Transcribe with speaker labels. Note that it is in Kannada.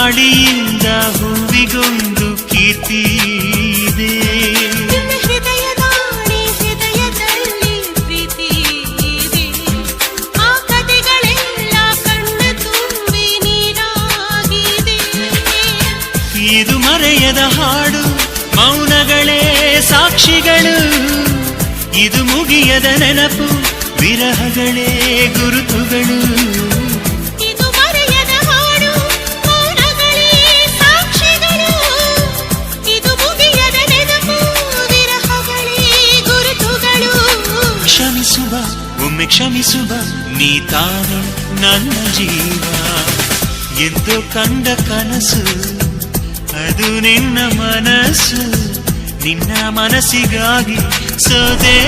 Speaker 1: ಗಾಳಿಯಿಂದ ಹೂವಿಗೊಂದು ಕೀರ್ತಿ ಇದೆ.
Speaker 2: ಹೃದಯದಾಣೆ ಹೃದಯದಲ್ಲಿ ಪ್ರೀತಿ ಇದೆ. ಆ ಕಥೆಗಳೆಲ್ಲ ಕಣ್ಣ ತುಂಬಿ ನೀರಾಗಿದೆ.
Speaker 1: ಇದು ಮರೆಯದ ಹಾಡು, ಮೌನಗಳೇ ಸಾಕ್ಷಿಗಳು. ಇದು ಮುಗಿಯದ ನೆನಪು, ವಿರಹಗಳೇ ಗುರುತುಗಳು.
Speaker 2: ಇದು ಮರೆಯದ ಹಾಡು, ಮೌನಗಳೇ ಸಾಕ್ಷಿಗಳು. ಇದು ಮುಗಿಯದ ನೆನಪು, ವಿರಹಗಳೇ ಗುರುತುಗಳು.
Speaker 1: ಕ್ಷಮಿಸುವ, ಒಮ್ಮೆ ಕ್ಷಮಿಸುವ, ನೀ ತಾನೆ ನನ್ನ ಜೀವ. ಎಂದು ಕಂಡ ಕನಸು ಅದು ನಿನ್ನ ಮನಸ್ಸು. ನಿನ್ನ ಮನಸ್ಸಿಗಾಗಿ ಸೋದೆ.